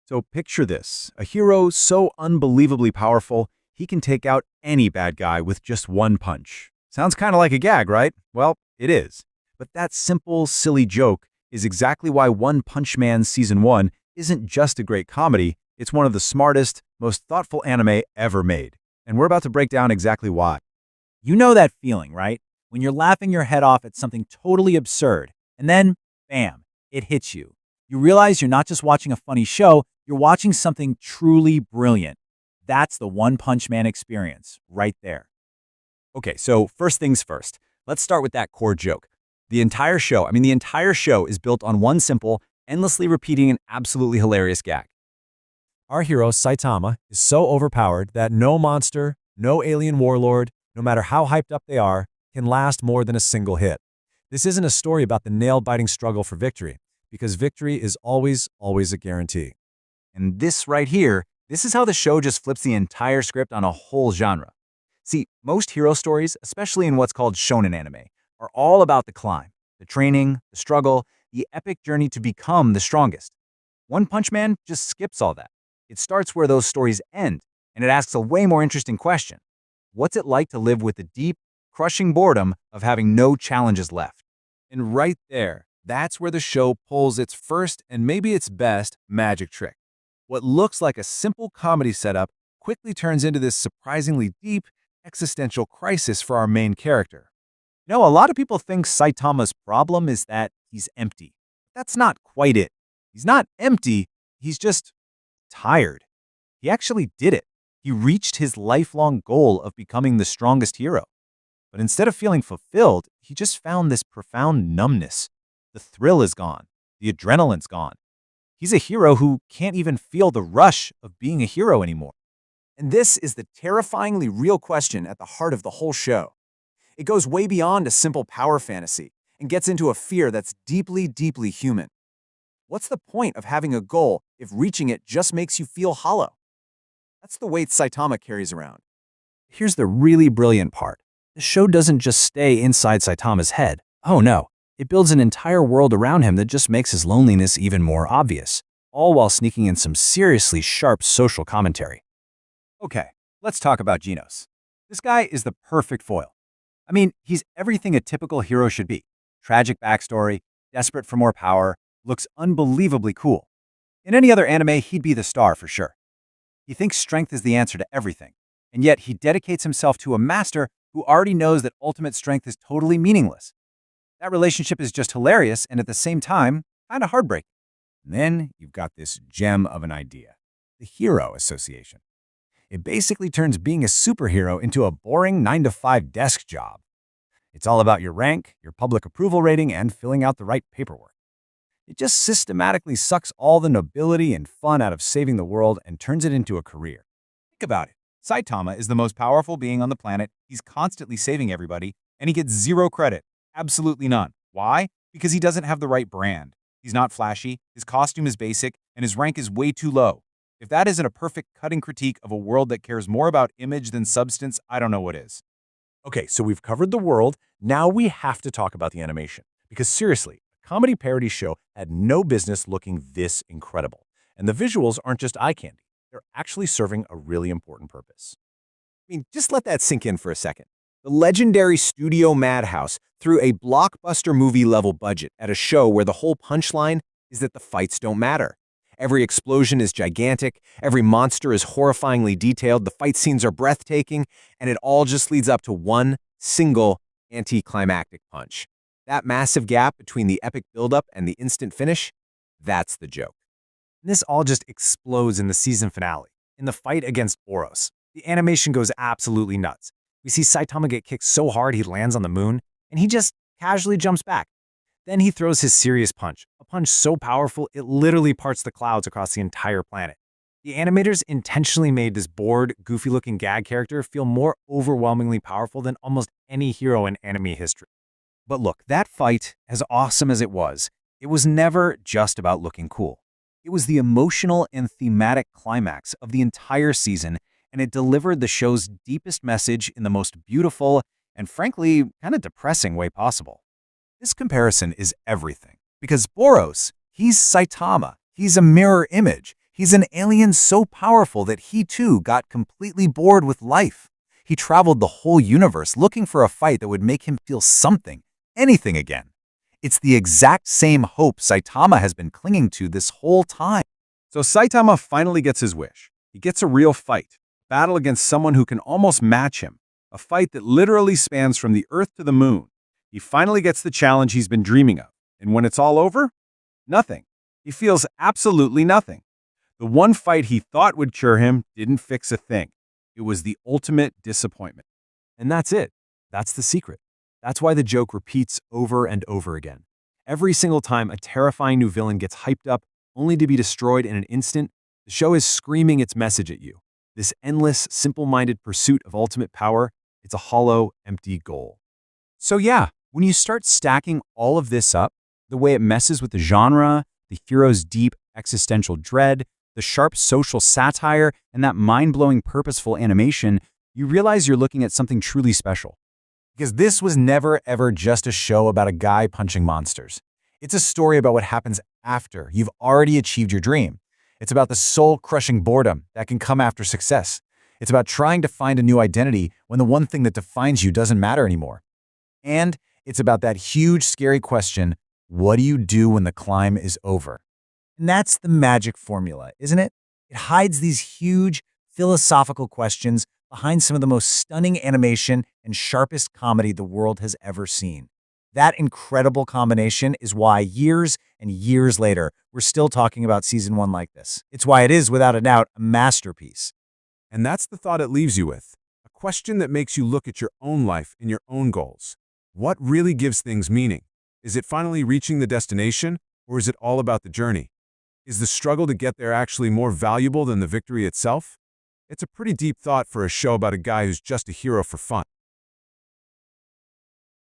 So picture this, a hero so unbelievably powerful, he can take out any bad guy with just one punch. Sounds kind of like a gag, right? Well, it is. But that simple, silly joke is exactly why One Punch Man Season 1 isn't just a great comedy, it's one of the smartest, most thoughtful anime ever made. And we're about to break down exactly why. You know that feeling, right? When you're laughing your head off at something totally absurd, and then, bam, it hits you. You realize you're not just watching a funny show, you're watching something truly brilliant. That's the One Punch Man experience, right there. Okay, so first things first. Let's start with that core joke. The entire show is built on one simple, endlessly repeating an absolutely hilarious gag. Our hero, Saitama, is so overpowered that no monster, no alien warlord, no matter how hyped up they are, can last more than a single hit. This isn't a story about the nail-biting struggle for victory, because victory is always a guarantee. And this right here, this is how the show just flips the entire script on a whole genre. See, most hero stories, especially in what's called shonen anime, are all about the climb, the training, the struggle, the epic journey to become the strongest. One Punch Man just skips all that. It starts where those stories end, and it asks a way more interesting question. What's it like to live with the deep, crushing boredom of having no challenges left? And right there, that's where the show pulls its first and maybe its best magic trick. What looks like a simple comedy setup quickly turns into this surprisingly deep, existential crisis for our main character. You know, a lot of people think Saitama's problem is that he's empty. That's not quite it. He's not empty, he's just tired. He actually did it. He reached his lifelong goal of becoming the strongest hero. But instead of feeling fulfilled, he just found this profound numbness. The thrill is gone. The adrenaline's gone. He's a hero who can't even feel the rush of being a hero anymore. And this is the terrifyingly real question at the heart of the whole show. It goes way beyond a simple power fantasy and gets into a fear that's deeply, deeply human. What's the point of having a goal if reaching it just makes you feel hollow? That's the weight Saitama carries around. Here's the really brilliant part. The show doesn't just stay inside Saitama's head. Oh no, it builds an entire world around him that just makes his loneliness even more obvious, all while sneaking in some seriously sharp social commentary. Okay, let's talk about Genos. This guy is the perfect foil. I mean, he's everything a typical hero should be. Tragic backstory, desperate for more power, looks unbelievably cool. In any other anime, he'd be the star for sure. He thinks strength is the answer to everything, and yet he dedicates himself to a master who already knows that ultimate strength is totally meaningless. That relationship is just hilarious and at the same time, kind of heartbreaking. And then you've got this gem of an idea, the Hero Association. It basically turns being a superhero into a boring 9-to-5 desk job. It's all about your rank, your public approval rating, and filling out the right paperwork. It just systematically sucks all the nobility and fun out of saving the world and turns it into a career. Think about it. Saitama is the most powerful being on the planet. He's constantly saving everybody, and he gets zero credit. Absolutely none. Why? Because he doesn't have the right brand. He's not flashy, his costume is basic, and his rank is way too low. If that isn't a perfect cutting critique of a world that cares more about image than substance, I don't know what is. Okay, so we've covered the world. Now we have to talk about the animation. Because seriously, a comedy parody show had no business looking this incredible. And the visuals aren't just eye candy. They're actually serving a really important purpose. I mean, just let that sink in for a second. The legendary Studio Madhouse threw a blockbuster movie-level budget at a show where the whole punchline is that the fights don't matter. Every explosion is gigantic, every monster is horrifyingly detailed, the fight scenes are breathtaking, and it all just leads up to one single anticlimactic punch. That massive gap between the epic buildup and the instant finish, that's the joke. And this all just explodes in the season finale, in the fight against Boros. The animation goes absolutely nuts. We see Saitama get kicked so hard he lands on the moon, and he just casually jumps back. Then he throws his serious punch, a punch so powerful it literally parts the clouds across the entire planet. The animators intentionally made this bored, goofy-looking gag character feel more overwhelmingly powerful than almost any hero in anime history. But look, that fight, as awesome as it was never just about looking cool. It was the emotional and thematic climax of the entire season, and it delivered the show's deepest message in the most beautiful and frankly, kind of depressing way possible. This comparison is everything, because Boros, he's Saitama. He's a mirror image. He's an alien so powerful that he too got completely bored with life. He traveled the whole universe looking for a fight that would make him feel something, anything again. It's the exact same hope Saitama has been clinging to this whole time. So Saitama finally gets his wish. He gets a real fight, battle against someone who can almost match him, a fight that literally spans from the Earth to the moon. He finally gets the challenge he's been dreaming of. And when it's all over, nothing. He feels absolutely nothing. The one fight he thought would cure him didn't fix a thing. It was the ultimate disappointment. And that's it. That's the secret. That's why the joke repeats over and over again. Every single time a terrifying new villain gets hyped up only to be destroyed in an instant, the show is screaming its message at you. This endless, simple-minded pursuit of ultimate power, it's a hollow, empty goal. So yeah, when you start stacking all of this up, the way it messes with the genre, the hero's deep existential dread, the sharp social satire, and that mind-blowing purposeful animation, you realize you're looking at something truly special. Because this was never ever just a show about a guy punching monsters. It's a story about what happens after you've already achieved your dream. It's about the soul-crushing boredom that can come after success. It's about trying to find a new identity when the one thing that defines you doesn't matter anymore. And it's about that huge, scary question, what do you do when the climb is over? And that's the magic formula, isn't it? It hides these huge philosophical questions behind some of the most stunning animation and sharpest comedy the world has ever seen. That incredible combination is why years and years later, we're still talking about season 1 like this. It's why it is, without a doubt, a masterpiece. And that's the thought it leaves you with. A question that makes you look at your own life and your own goals. What really gives things meaning? Is it finally reaching the destination, or is it all about the journey? Is the struggle to get there actually more valuable than the victory itself? It's a pretty deep thought for a show about a guy who's just a hero for fun.